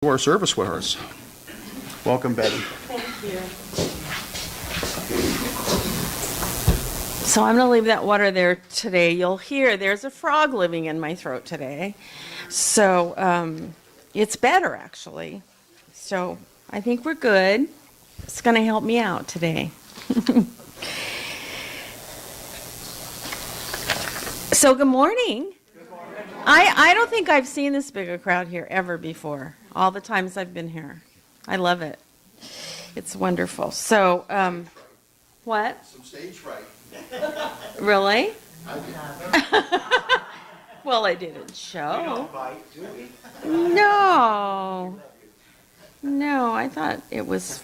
our service with us. Welcome, Betty. Thank you. So I'm going to leave that water there today. You'll hear there's a frog living in my throat today. So it's better, actually. So I think we're good. It's going to help me out today. So good morning. Good morning. I don't think I've seen this big a crowd here ever before, all the times I've been here. I love it. It's wonderful. So, what? Some stage fright. Really? Well, it didn't show. No. No, I thought it was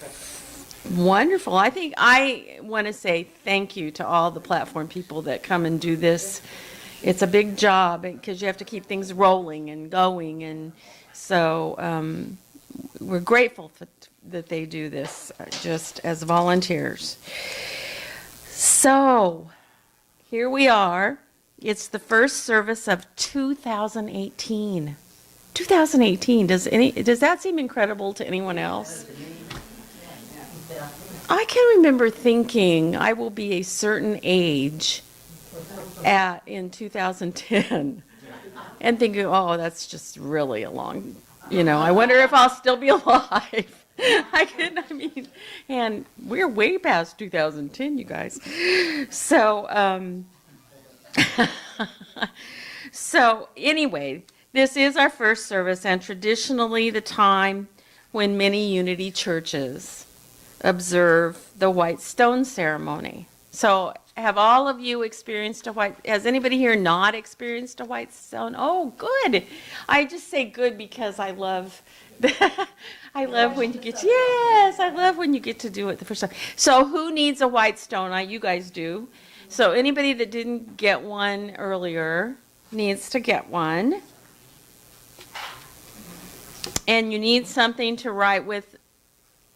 wonderful. I want to say thank you to all the platform people that come and do this. It's a big job because you have to keep things rolling and going. And so we're grateful that they do this just as volunteers. So here we are. It's the first service of 2018. 2018. Does that seem incredible to anyone else? I can remember thinking I will be a certain age in 2010 and thinking, oh, that's just really a long, I wonder if I'll still be alive. And we're way past 2010, you guys. So, so anyway, this is our first service, and traditionally the time when many Unity churches observe the white stone ceremony. So have all of you experienced has anybody here not experienced a white stone? Oh, good. I just say good because I love I love when you get to do it the first time. So who needs a white stone? You guys do. So anybody that didn't get one earlier needs to get one. And you need something to write with.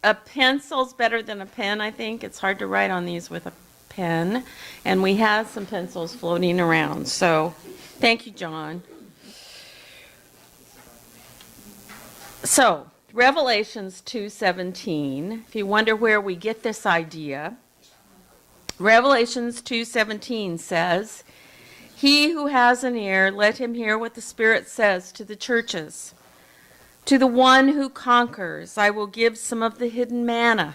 A pencil's better than a pen, I think. It's hard to write on these with a pen. And we have some pencils floating around. So thank you, John. So Revelations 2:17. If you wonder where we get this idea, Revelations 2:17 says, "He who has an ear, let him hear what the Spirit says to the churches. To the one who conquers, I will give some of the hidden manna,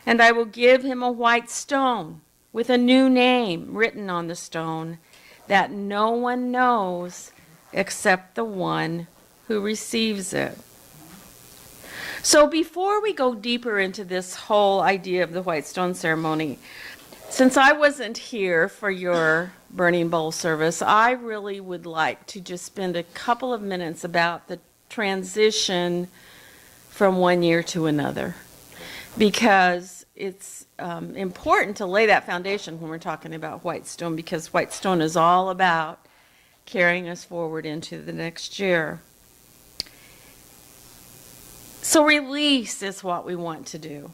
and I will give him a white stone with a new name written on the stone that no one knows except the one who receives it." So before we go deeper into this whole idea of the white stone ceremony, since I wasn't here for your burning bowl service, I really would like to just spend a couple of minutes about the transition from one year to another, because it's important to lay that foundation when we're talking about white stone, because white stone is all about carrying us forward into the next year. So release is what we want to do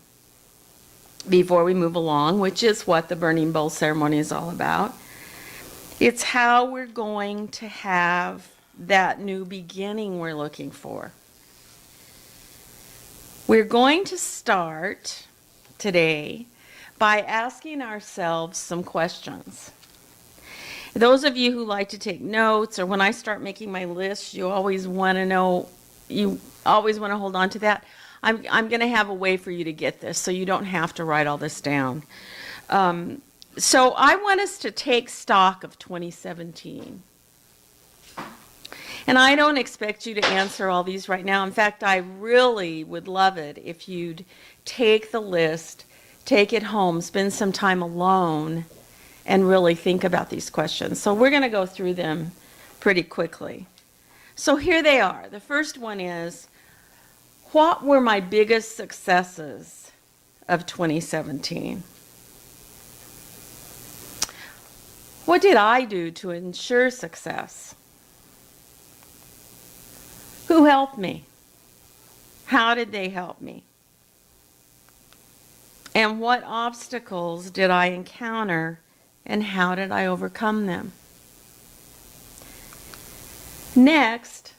before we move along, which is what the burning bowl ceremony is all about. It's how we're going to have that new beginning we're looking for. We're going to start today by asking ourselves some questions. Those of you who like to take notes, or when I start making my list, you always want to hold on to that. I'm going to have a way for you to get this, so you don't have to write all this down. So I want us to take stock of 2017. And I don't expect you to answer all these right now. In fact, I really would love it if you'd take the list, take it home, spend some time alone, and really think about these questions. So we're going to go through them pretty quickly. So here they are. The first one is, what were my biggest successes of 2017? What did I do to ensure success? Who helped me? How did they help me? And what obstacles did I encounter, and how did I overcome them? Next,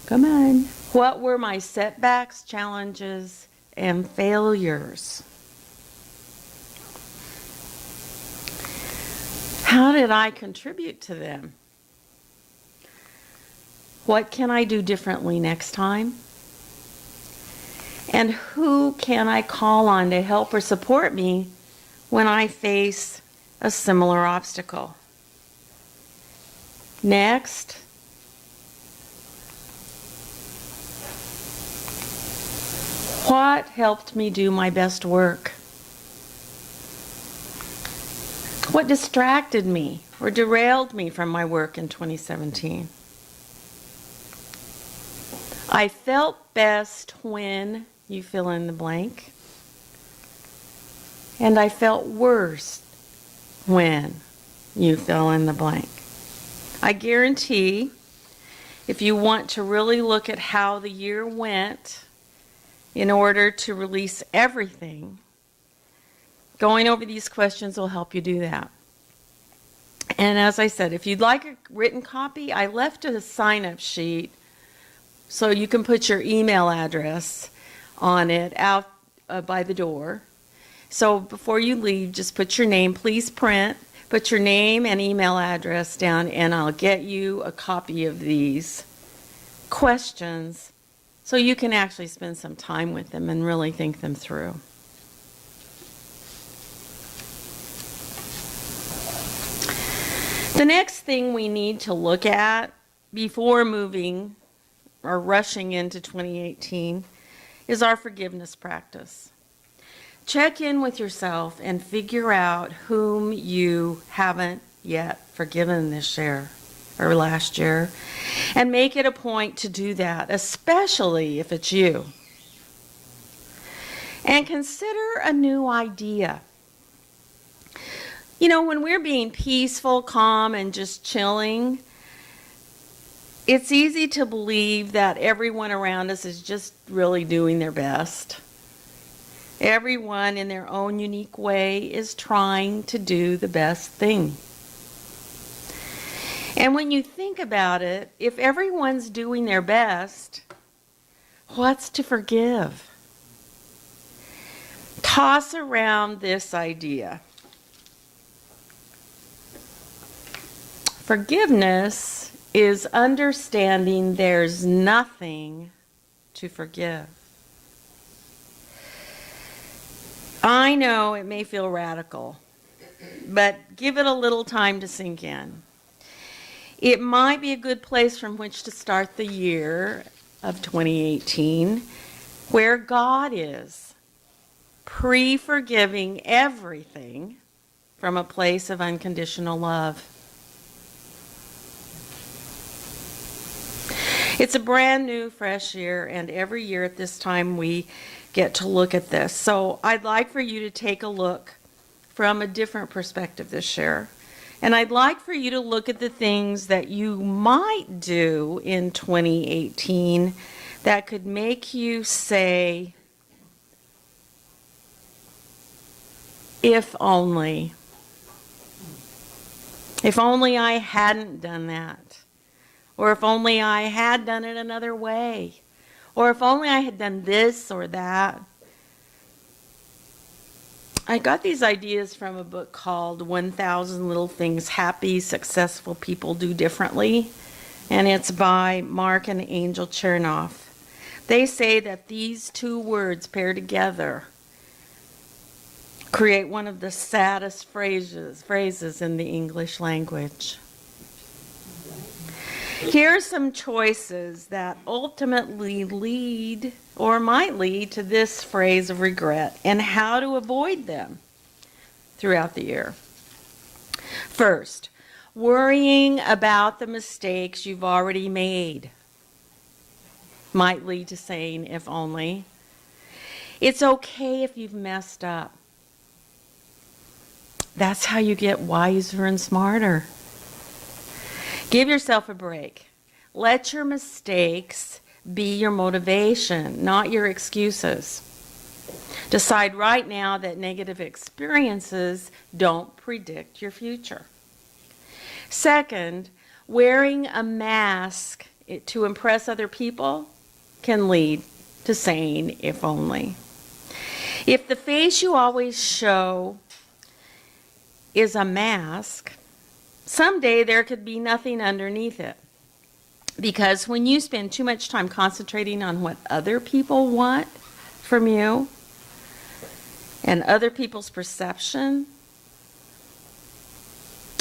Come on. What were my setbacks, challenges, and failures? How did I contribute to them? What can I do differently next time? And who can I call on to help or support me when I face a similar obstacle? Next, what helped me do my best work? What distracted me or derailed me from my work in 2017? I felt best when you fill in the blank, and I felt worst when you fill in the blank. I guarantee if you want to really look at how the year went in order to release everything, going over these questions will help you do that. And as I said, if you'd like a written copy, I left a sign-up sheet so you can put your email address on it out by the door. So before you leave, just put your name, please print, put your name and email address down, and I'll get you a copy of these questions so you can actually spend some time with them and really think them through. The next thing we need to look at before moving or rushing into 2018 is our forgiveness practice. Check in with yourself and figure out whom you haven't yet forgiven this year or last year, and make it a point to do that, especially if it's you. And consider a new idea. You know, when we're being peaceful, calm, and just chilling, it's easy to believe that everyone around us is just really doing their best. Everyone in their own unique way is trying to do the best thing. And when you think about it, if everyone's doing their best, what's to forgive? Toss around this idea. Forgiveness is understanding there's nothing to forgive. I know it may feel radical, but give it a little time to sink in. It might be a good place from which to start the year of 2018, where God is, pre-forgiving everything from a place of unconditional love. It's a brand new, fresh year, and every year at this time we get to look at this. So I'd like for you to take a look from a different perspective this year. And I'd like for you to look at the things that you might do in 2018 that could make you say, if only. If only I hadn't done that. Or if only I had done it another way. Or if only I had done this or that. I got these ideas from a book called 1,000 Little Things Happy, Successful People Do Differently. And it's by Mark and Angel Chernoff. They say that these two words paired together create one of the saddest phrases in the English language. Here are some choices that ultimately lead or might lead to this phrase of regret and how to avoid them throughout the year. First, worrying about the mistakes you've already made might lead to saying, if only. It's okay if you've messed up. That's how you get wiser and smarter. Give yourself a break. Let your mistakes be your motivation, not your excuses. Decide right now that negative experiences don't predict your future. Second, wearing a mask to impress other people can lead to saying, if only. If the face you always show is a mask, someday there could be nothing underneath it. Because when you spend too much time concentrating on what other people want from you and other people's perception,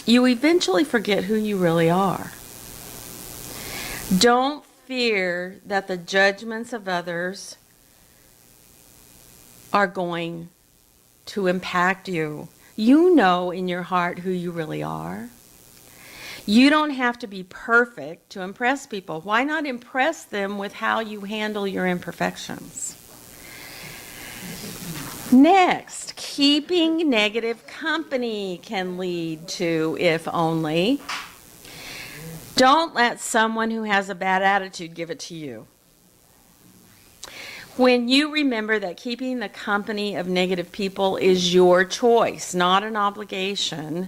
you eventually forget who you really are. Don't fear that the judgments of others are going to impact you. You know in your heart who you really are. You don't have to be perfect to impress people. Why not impress them with how you handle your imperfections? Next, keeping negative company can lead to, if only. Don't let someone who has a bad attitude give it to you. When you remember that keeping the company of negative people is your choice, not an obligation,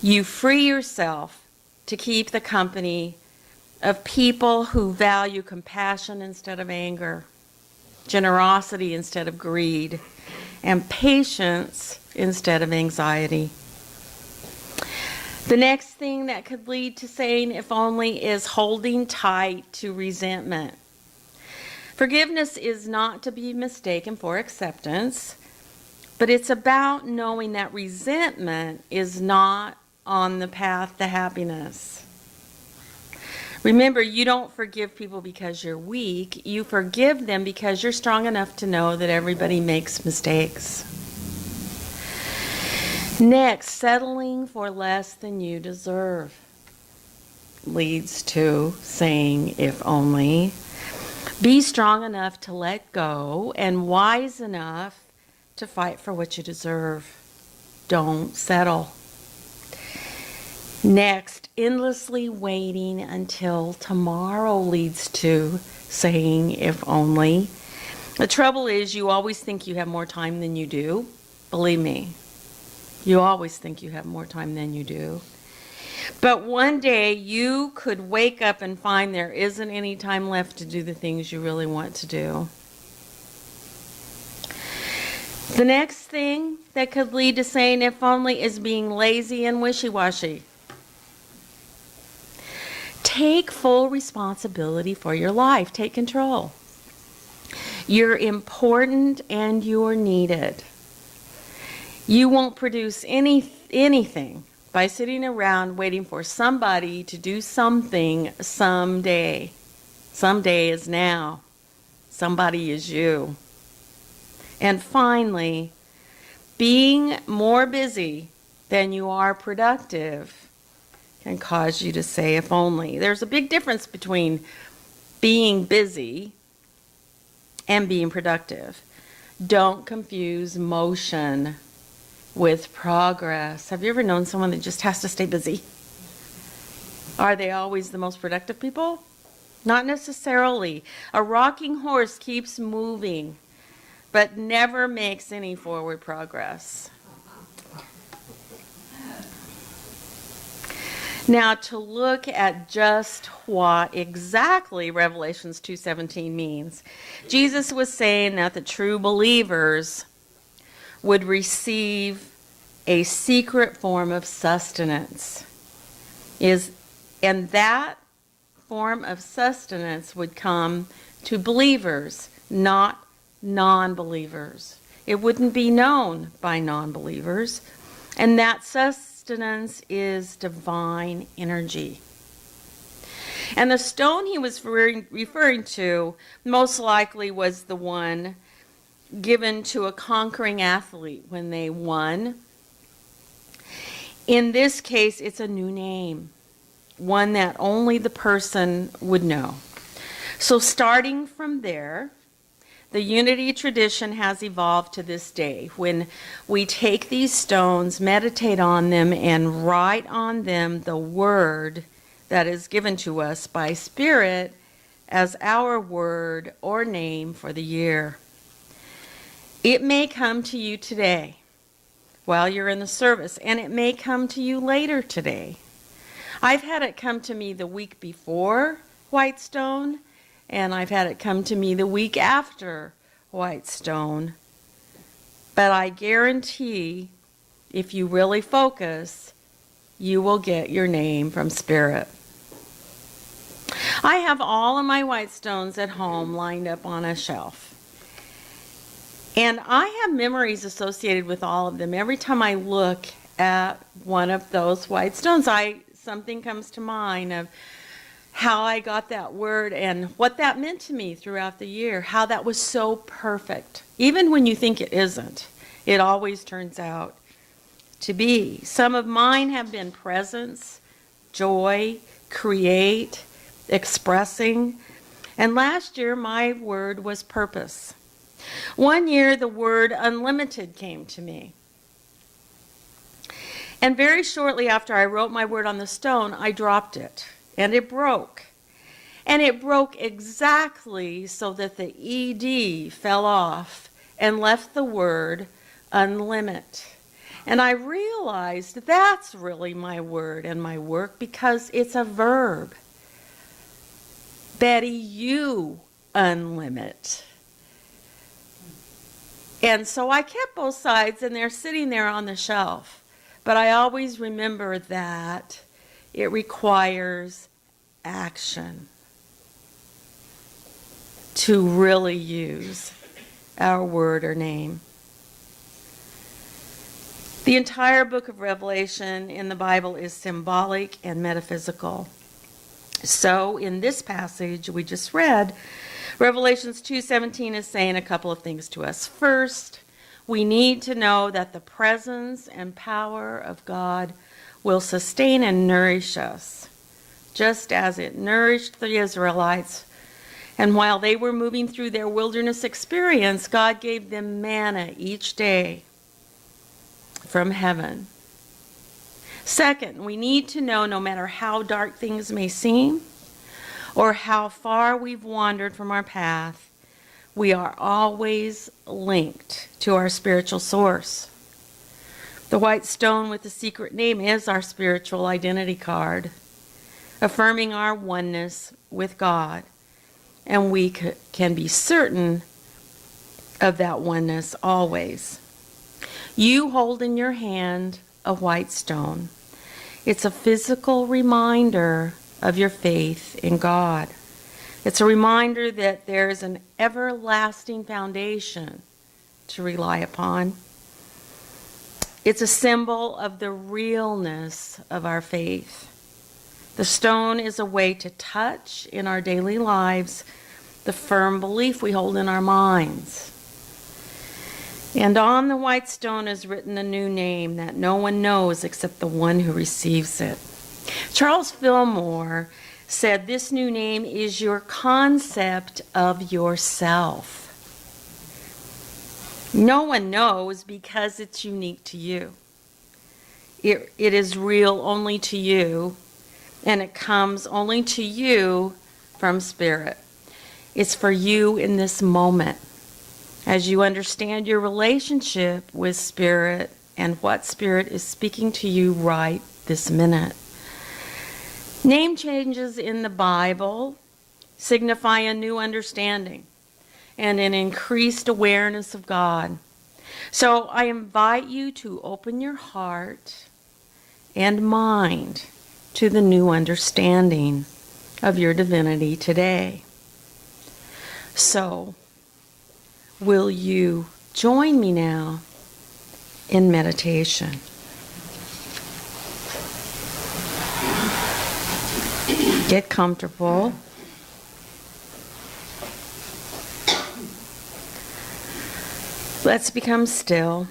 you free yourself to keep the company of people who value compassion instead of anger, generosity instead of greed, and patience instead of anxiety. The next thing that could lead to saying if only is holding tight to resentment. Forgiveness is not to be mistaken for acceptance, but it's about knowing that resentment is not on the path to happiness. Remember, you don't forgive people because you're weak. You forgive them because you're strong enough to know that everybody makes mistakes. Next, settling for less than you deserve leads to saying, if only. Be strong enough to let go and wise enough to fight for what you deserve. Don't settle. Next, endlessly waiting until tomorrow leads to saying, if only. The trouble is, you always think you have more time than you do. Believe me, you always think you have more time than you do. But one day you could wake up and find there isn't any time left to do the things you really want to do. The next thing that could lead to saying if only is being lazy and wishy-washy. Take full responsibility for your life. Take control. You're important and you're needed. You won't produce anything by sitting around waiting for somebody to do something someday. Someday is now. Somebody is you. And finally, being more busy than you are productive can cause you to say if only. There's a big difference between being busy and being productive. Don't confuse motion with progress. Have you ever known someone that just has to stay busy? Are they always the most productive people? Not necessarily. A rocking horse keeps moving, but never makes any forward progress. Now, to look at just what exactly Revelations 2:17 means, Jesus was saying that the true believers would receive a secret form of sustenance. And that form of sustenance would come to believers, not non-believers. It wouldn't be known by non-believers. And that sustenance is divine energy. And the stone he was referring to most likely was the one given to a conquering athlete when they won. In this case, it's a new name, one that only the person would know. So starting from there, the unity tradition has evolved to this day when we take these stones, meditate on them, and write on them the word that is given to us by Spirit as our word or name for the year. It may come to you today while you're in the service, and it may come to you later today. I've had it come to me the week before Whitestone, and I've had it come to me the week after Whitestone. But I guarantee, if you really focus, you will get your name from Spirit. I have all of my Whitestones at home lined up on a shelf. And I have memories associated with all of them. Every time I look at one of those Whitestones, something comes to mind of how I got that word and what that meant to me throughout the year, how that was so perfect. Even when you think it isn't, it always turns out to be. Some of mine have been presence, joy, create, expressing. And last year, my word was purpose. One year, the word unlimited came to me. And very shortly after I wrote my word on the stone, I dropped it, and it broke. And it broke exactly so that the ED fell off and left the word unlimit. And I realized that's really my word and my work because it's a verb. Betty, you unlimit. And so I kept both sides, and they're sitting there on the shelf. But I always remember that it requires action to really use our word or name. The entire book of Revelation in the Bible is symbolic and metaphysical. So in this passage we just read, Revelations 2:17 is saying a couple of things to us. First, we need to know that the presence and power of God will sustain and nourish us, just as it nourished the Israelites. And while they were moving through their wilderness experience, God gave them manna each day from heaven. Second, we need to know no matter how dark things may seem or how far we've wandered from our path, we are always linked to our spiritual source. The white stone with the secret name is our spiritual identity card, affirming our oneness with God. And we can be certain of that oneness always. You hold in your hand a white stone. It's a physical reminder of your faith in God. It's a reminder that there is an everlasting foundation to rely upon. It's a symbol of the realness of our faith. The stone is a way to touch in our daily lives the firm belief we hold in our minds. And on the white stone is written a new name that no one knows except the one who receives it. Charles Fillmore said this new name is your concept of yourself. No one knows because it's unique to you. It is real only to you, and it comes only to you from Spirit. It's for you in this moment. As you understand your relationship with Spirit and what Spirit is speaking to you right this minute. Name changes in the Bible signify a new understanding and an increased awareness of God. So I invite you to open your heart and mind to the new understanding of your divinity today. So, will you join me now in meditation? Get comfortable. Let's become still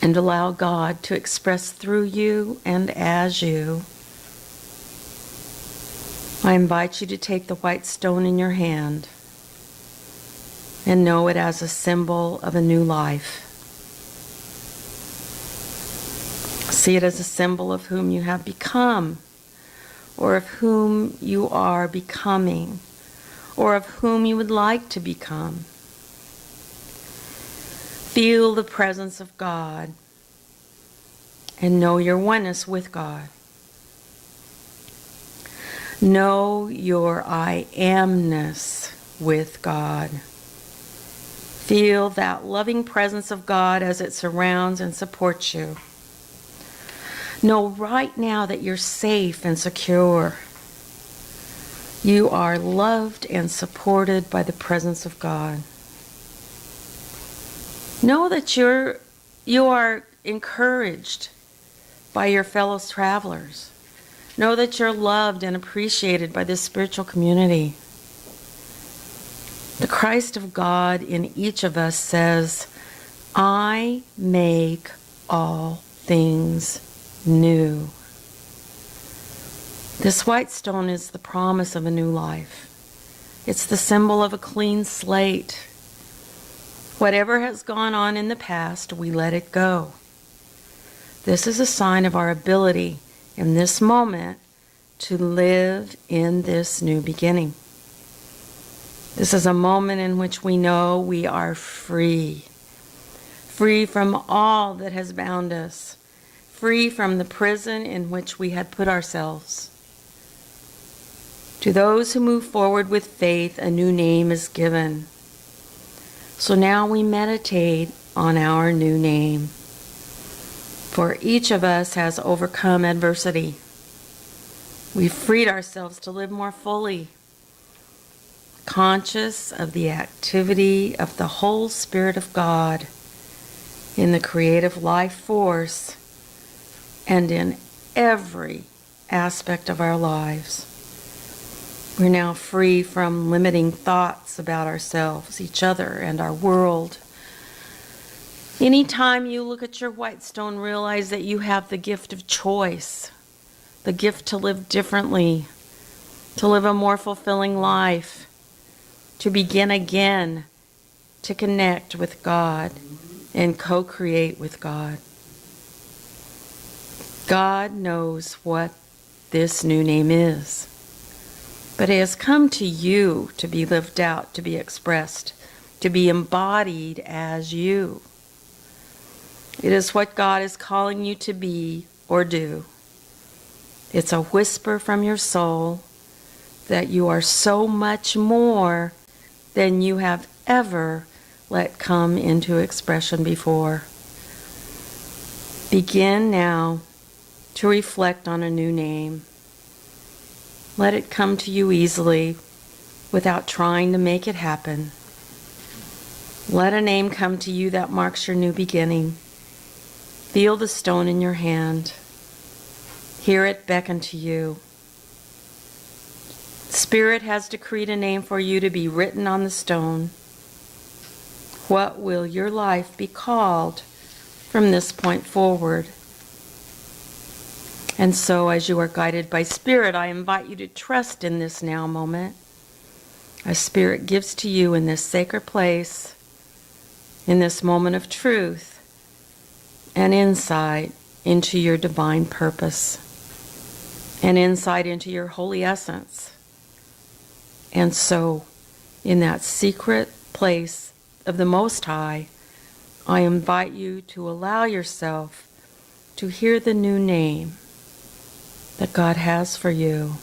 and allow God to express through you and as you. I invite you to take the white stone in your hand and know it as a symbol of a new life. See it as a symbol of whom you have become, or of whom you are becoming, or of whom you would like to become. Feel the presence of God and know your oneness with God. Know your I amness with God. Feel that loving presence of God as it surrounds and supports you. Know right now that you're safe and secure. You are loved and supported by the presence of God. Know that you are encouraged by your fellow travelers. Know that you're loved and appreciated by this spiritual community. The Christ of God in each of us says, I make all things new. This white stone is the promise of a new life. It's the symbol of a clean slate. Whatever has gone on in the past, we let it go. This is a sign of our ability in this moment to live in this new beginning. This is a moment in which we know we are free. Free from all that has bound us. Free from the prison in which we had put ourselves. To those who move forward with faith, a new name is given. So now we meditate on our new name. For each of us has overcome adversity. We've freed ourselves to live more fully, conscious of the activity of the whole Spirit of God in the creative life force and in every aspect of our lives. We're now free from limiting thoughts about ourselves, each other, and our world. Anytime you look at your white stone, realize that you have the gift of choice, the gift to live differently, to live a more fulfilling life, to begin again, to connect with God and co-create with God. God knows what this new name is. But it has come to you to be lived out, to be expressed, to be embodied as you. It is what God is calling you to be or do. It's a whisper from your soul that you are so much more than you have ever let come into expression before. Begin now to reflect on a new name. Let it come to you easily without trying to make it happen. Let a name come to you that marks your new beginning. Feel the stone in your hand. Hear it beckon to you. Spirit has decreed a name for you to be written on the stone. What will your life be called from this point forward? And so, as you are guided by Spirit, I invite you to trust in this now moment. As Spirit gives to you in this sacred place, in this moment of truth, an insight into your divine purpose, an insight into your holy essence. And so, in that secret place of the Most High, I invite you to allow yourself to hear the new name that God has for you.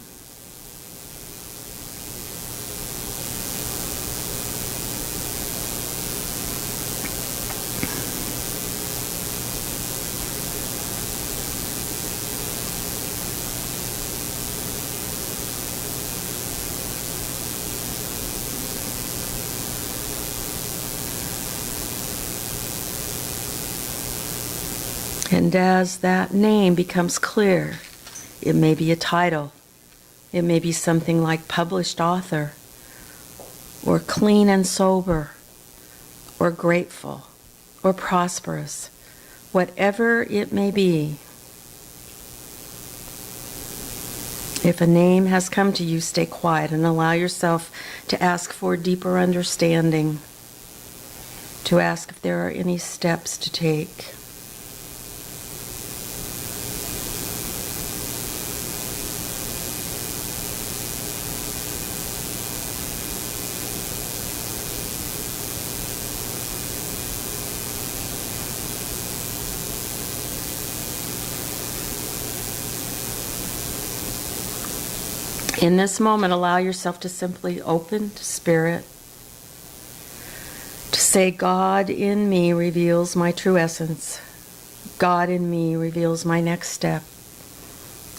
And as that name becomes clear, it may be a title. It may be something like published author, or clean and sober, or grateful, or prosperous, whatever it may be. If a name has come to you, stay quiet and allow yourself to ask for deeper understanding, to ask if there are any steps to take. In this moment, allow yourself to simply open to Spirit, to say, God in me reveals my true essence. God in me reveals my next step.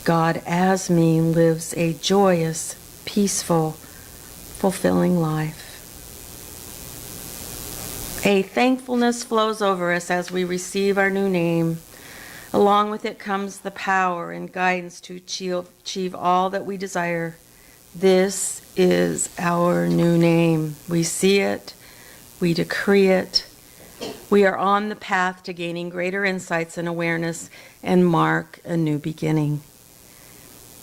God as me lives a joyous, peaceful, fulfilling life. A thankfulness flows over us as we receive our new name. Along with it comes the power and guidance to achieve all that we desire. This is our new name. We see it. We decree it. We are on the path to gaining greater insights and awareness and mark a new beginning.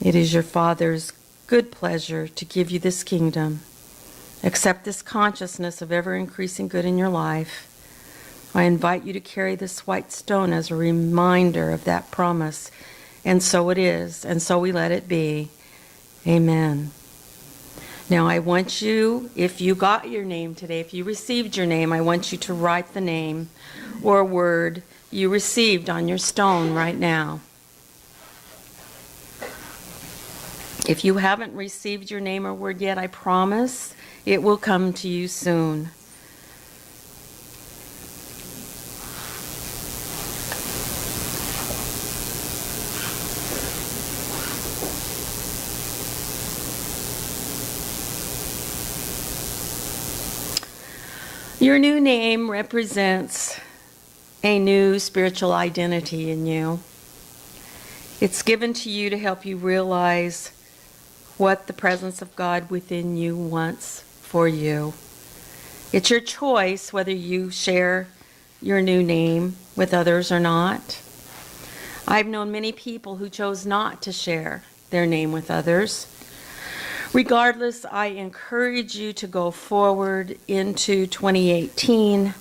It is your Father's good pleasure to give you this kingdom. Accept this consciousness of ever-increasing good in your life. I invite you to carry this white stone as a reminder of that promise. And so it is, and so we let it be. Amen. Now I want you, if you got your name today, if you received your name, I want you to write the name or word you received on your stone right now. If you haven't received your name or word yet, I promise it will come to you soon. Your new name represents a new spiritual identity in you. It's given to you to help you realize what the presence of God within you wants for you. It's your choice whether you share your new name with others or not. I've known many people who chose not to share their name with others. Regardless, I encourage you to go forward into 2018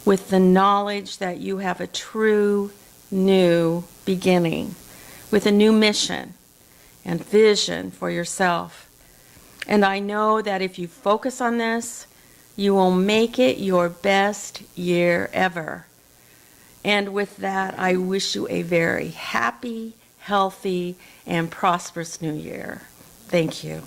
with the knowledge that you have a true new beginning, with a new mission and vision for yourself. And I know that if you focus on this, you will make it your best year ever. And with that, I wish you a very happy, healthy, and prosperous new year. Thank you.